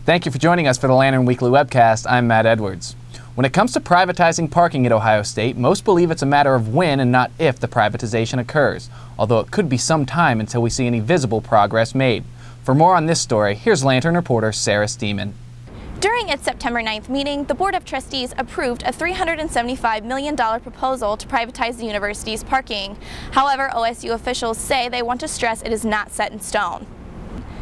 Thank you for joining us for the Lantern Weekly Webcast. I'm Matt Edwards. When it comes to privatizing parking at Ohio State, most believe it's a matter of when and not if the privatization occurs, although it could be some time until we see any visible progress made. For more on this story, here's Lantern reporter Sarah Steeman. During its September 9th meeting, the Board of Trustees approved a $375 million proposal to privatize the university's parking. However, OSU officials say they want to stress it is not set in stone.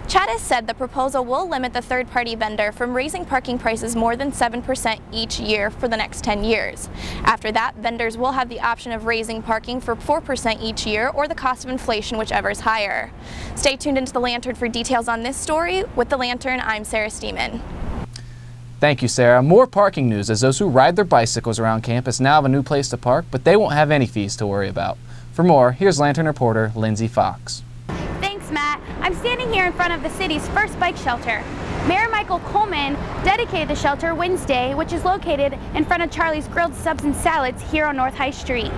Chattis said the proposal will limit the third-party vendor from raising parking prices more than 7% each year for the next 10 years. After that, vendors will have the option of raising parking for 4% each year or the cost of inflation, whichever is higher. Stay tuned into the Lantern for details on this story. With the Lantern, I'm Sarah Steeman. Thank you, Sarah. More parking news as those who ride their bicycles around campus now have a new place to park, but they won't have any fees to worry about. For more, here's Lantern reporter Lindsay Fox. Thanks, Matt. I'm standing here in front of the city's first bike shelter. Mayor Michael Coleman dedicated the shelter Wednesday, which is located in front of Charlie's Grilled Subs and Salads here on North High Street.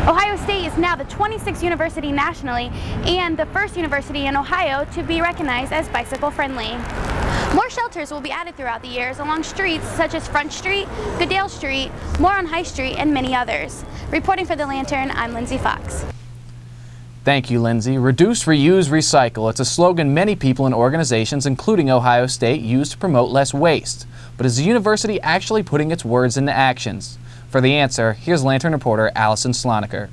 Ohio State is now the 26th university nationally and the first university in Ohio to be recognized as bicycle-friendly. More shelters will be added throughout the years along streets such as Front Street, Goodale Street, more on High Street, and many others. Reporting for the Lantern, I'm Lindsay Fox. Thank you, Lindsay. Reduce, reuse, recycle. It's a slogan many people and organizations, including Ohio State, use to promote less waste. But is the university actually putting its words into actions? For the answer, here's Lantern reporter Allison Sloniker.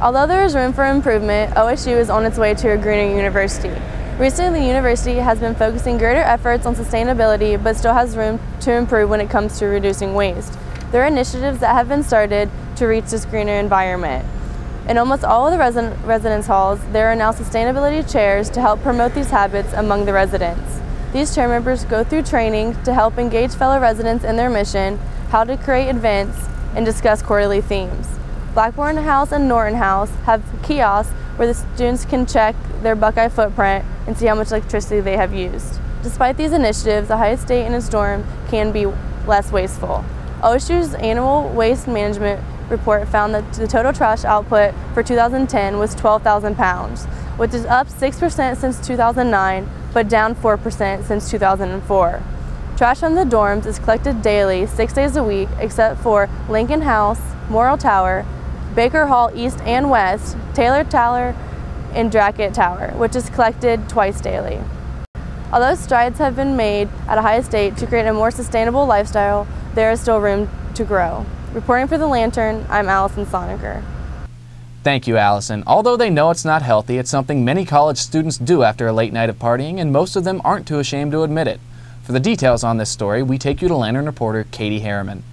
Although there is room for improvement, OSU is on its way to a greener university. Recently, the university has been focusing greater efforts on sustainability, but still has room to improve when it comes to reducing waste. There are initiatives that have been started to reach this greener environment. In almost all of the residence halls, there are now sustainability chairs to help promote these habits among the residents. These chair members go through training to help engage fellow residents in their mission, how to create events, and discuss quarterly themes. Blackburn House and Norton House have kiosks where the students can check their Buckeye footprint and see how much electricity they have used. Despite these initiatives, Ohio State and its dorm can be less wasteful. OSU's annual waste management report found that the total trash output for 2010 was 12,000 pounds, which is up 6% since 2009, but down 4% since 2004. Trash from the dorms is collected daily, 6 days a week, except for Lincoln House, Morrill Tower, Baker Hall East and West, Taylor Tower, and Drackett Tower, which is collected twice daily. Although strides have been made at Ohio State to create a more sustainable lifestyle, there is still room to grow. Reporting for the Lantern, I'm Allison Soniker. Thank you, Allison. Although they know it's not healthy, it's something many college students do after a late night of partying, and most of them aren't too ashamed to admit it. For the details on this story, we take you to Lantern reporter Katie Harriman.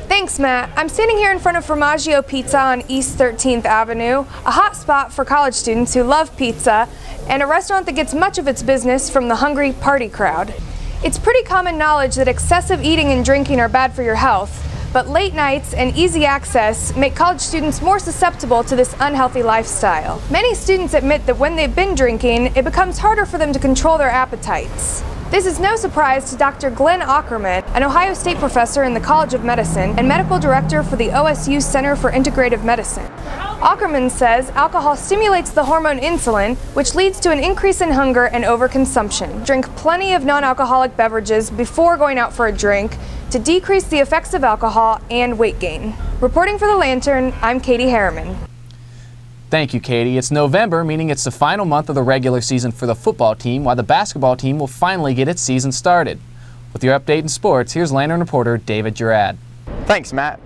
Thanks, Matt. I'm standing here in front of Formaggio Pizza on East 13th Avenue, a hot spot for college students who love pizza, and a restaurant that gets much of its business from the hungry party crowd. It's pretty common knowledge that excessive eating and drinking are bad for your health, but late nights and easy access make college students more susceptible to this unhealthy lifestyle. Many students admit that when they've been drinking, it becomes harder for them to control their appetites. This is no surprise to Dr. Glenn Ackerman, an Ohio State professor in the College of Medicine and medical director for the OSU Center for Integrative Medicine. Ackerman says alcohol stimulates the hormone insulin, which leads to an increase in hunger and overconsumption. Drink plenty of non-alcoholic beverages before going out for a drink to decrease the effects of alcohol and weight gain. Reporting for the Lantern, I'm Katie Harriman. Thank you, Katie. It's November, meaning it's the final month of the regular season for the football team, while the basketball team will finally get its season started. With your update in sports, here's Lantern reporter David Girard. Thanks, Matt.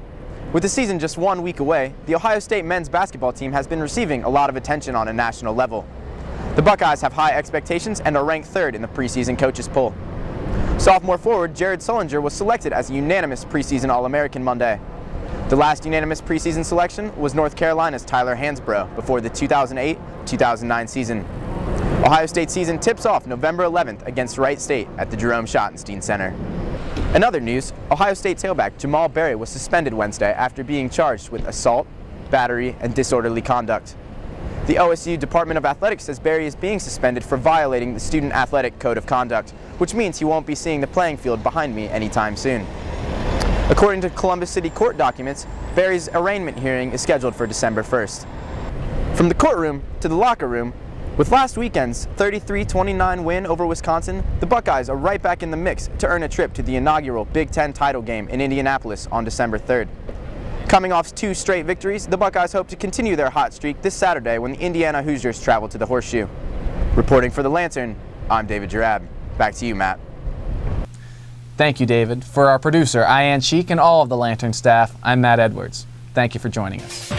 With the season just 1 week away, the Ohio State men's basketball team has been receiving a lot of attention on a national level. The Buckeyes have high expectations and are ranked 3rd in the preseason coaches poll. Sophomore forward Jared Sullinger was selected as a unanimous preseason All-American Monday. The last unanimous preseason selection was North Carolina's Tyler Hansbrough before the 2008-2009 season. Ohio State season tips off November 11th against Wright State at the Jerome Schottenstein Center. In other news, Ohio State tailback Jamal Berry was suspended Wednesday after being charged with assault, battery, and disorderly conduct. The OSU Department of Athletics says Berry is being suspended for violating the Student Athletic Code of Conduct, which means he won't be seeing the playing field behind me anytime soon. According to Columbus City court documents, Berry's arraignment hearing is scheduled for December 1st. From the courtroom to the locker room, With last weekend's 33-29 win over Wisconsin, the Buckeyes are right back in the mix to earn a trip to the inaugural Big Ten title game in Indianapolis on December 3rd. Coming off 2 straight victories, the Buckeyes hope to continue their hot streak this Saturday when the Indiana Hoosiers travel to the Horseshoe. Reporting for the Lantern, I'm David Jarab. Back to you, Matt. Thank you, David. For our producer, Ian Cheek, and all of the Lantern staff, I'm Matt Edwards. Thank you for joining us.